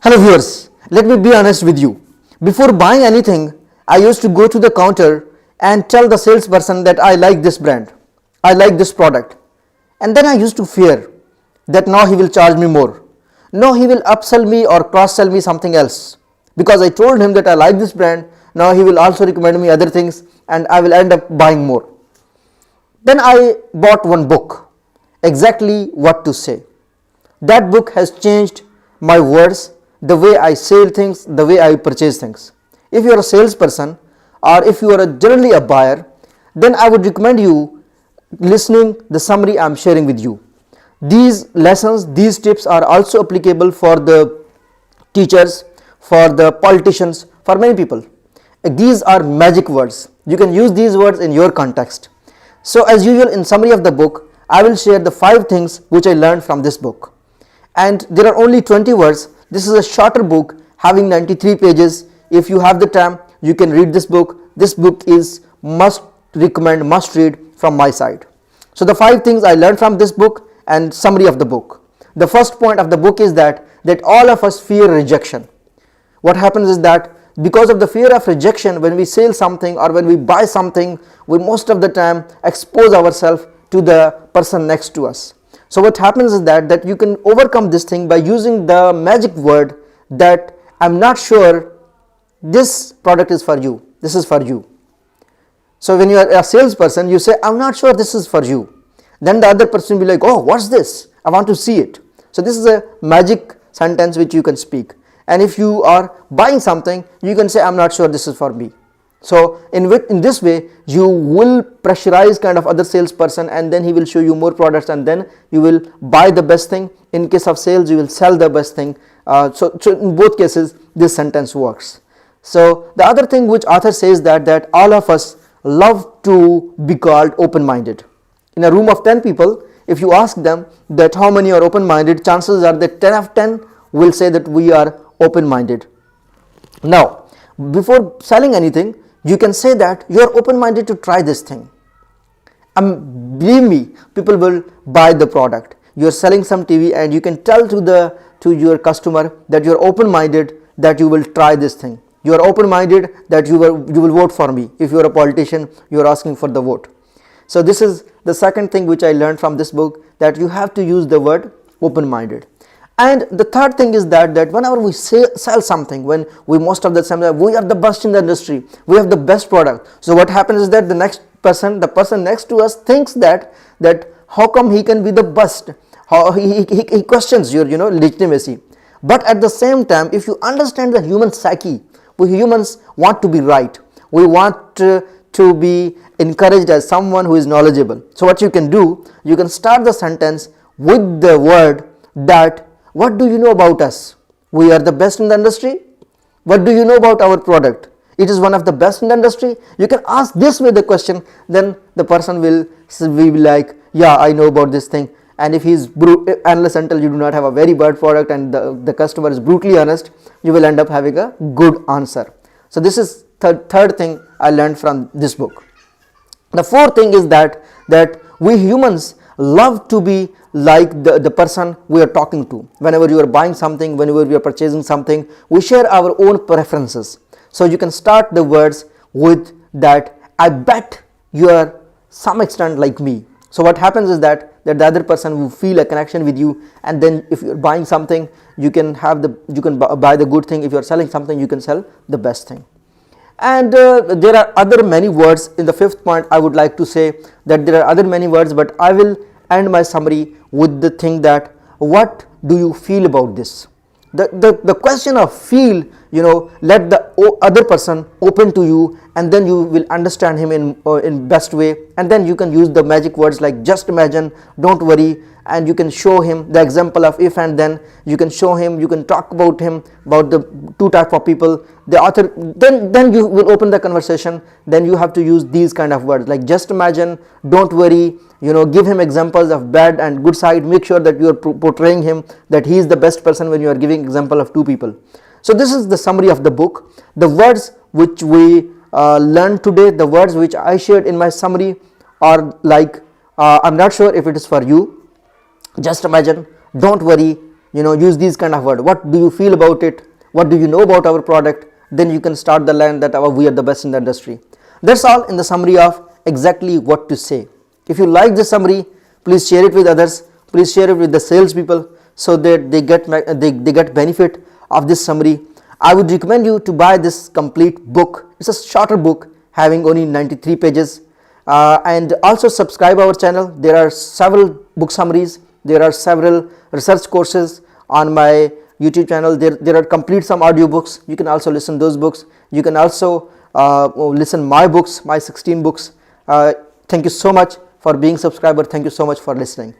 Hello viewers, let me be honest with you. Before buying anything, I used to go to the counter and tell the salesperson that I like this brand, I like this product. And then I used to fear that now he will charge me more. No, he will upsell me or cross sell me something else. Because I told him that I like this brand, now he will also recommend me other things and I will end up buying more. Then I bought one book, Exactly What to Say. That book has changed my words, the way I sell things, the way I purchase things. If you are a salesperson or if you are generally a buyer, then I would recommend you listening the summary I am sharing with you. These lessons, these tips are also applicable for the teachers, for the politicians, for many people. These are magic words. You can use these words in your context. So as usual, in summary of the book, I will share the 5 things which I learned from this book. And there are only 20 words. This is a shorter book having 93 pages. If you have the time, you can read this book. This book is must recommend, must read from my side. So the 5 things I learned from this book and summary of the book. The first point of the book is that all of us fear rejection. What happens is that because of the fear of rejection, when we sell something or when we buy something, we most of the time expose ourselves to the person next to us. So what happens is that you can overcome this thing by using the magic word that I'm not sure this product is for you, this is for you. So when you are a salesperson, you say, I'm not sure this is for you. Then the other person will be like, oh, what's this? I want to see it. So this is a magic sentence which you can speak. And if you are buying something, you can say, I'm not sure this is for me. So in this way, you will pressurize kind of other salesperson, and then he will show you more products, and then you will buy the best thing. In case of sales, you will sell the best thing. So in both cases, this sentence works. So the other thing which author says that all of us love to be called open-minded. In a room of 10 people, if you ask them that how many are open-minded, chances are that 10 of 10 will say that we are open-minded. Now, before selling anything, you can say that you are open-minded to try this thing. Believe me, people will buy the product. You are selling some TV and you can tell to your customer that you are open-minded, that you will try this thing. You are open-minded that you will vote for me. If you are a politician, you are asking for the vote. So this is the second thing which I learned from this book, that you have to use the word open-minded. And the third thing is that whenever we sell something, when we most of the time we are the best in the industry, we have the best product. So what happens is that the person next to us thinks that how come he can be the best? How he questions your legitimacy. But at the same time, if you understand the human psyche, we humans want to be right. We want to be encouraged as someone who is knowledgeable. So what you can do, you can start the sentence with the word that, what do you know about us? We are the best in the industry. What do you know about our product? It is one of the best in the industry. You can ask this way the question, then the person will be like, yeah, I know about this thing. And if he is unless until you do not have a very bad product and the customer is brutally honest, you will end up having a good answer. So this is third thing I learned from this book. The fourth thing is that we humans love to be like the person we are talking to. Whenever you are buying something, whenever we are purchasing something, we share our own preferences. So you can start the words with that, I bet you are some extent like me. So what happens is that the other person will feel a connection with you, and then if you are buying something, you can buy the good thing. If you are selling something, you can sell the best thing. And there are other many words. In the fifth point, I would like to say that there are other many words, but I will end my summary with the thing that, what do you feel about this? The question of feel, let the other person open to you, and then you will understand him in best way, and then you can use the magic words like just imagine, don't worry, and you can show him the example of if and then. You can show him, you can talk about him, about the 2 types of people, the author, then you will open the conversation. Then you have to use these kind of words like just imagine, don't worry, give him examples of bad and good side. Make sure that you are portraying him that he is the best person when you are giving example of 2 people. So this is the summary of the book. The words which we learned today, the words which I shared in my summary are like, I'm not sure if it is for you. Just imagine, don't worry, use these kind of words. What do you feel about it? What do you know about our product? Then you can start the line that we are the best in the industry. That's all in the summary of exactly what to say. If you like this summary, please share it with others. Please share it with the salespeople so that they get benefit of this summary. I would recommend you to buy this complete book. It's a shorter book having only 93 pages. And also subscribe our channel. There are several book summaries. There are several research courses on my YouTube channel. There are complete some audiobooks. You can also listen those books. You can also listen my books, my 16 books. Thank you so much for being subscriber. Thank you so much for listening.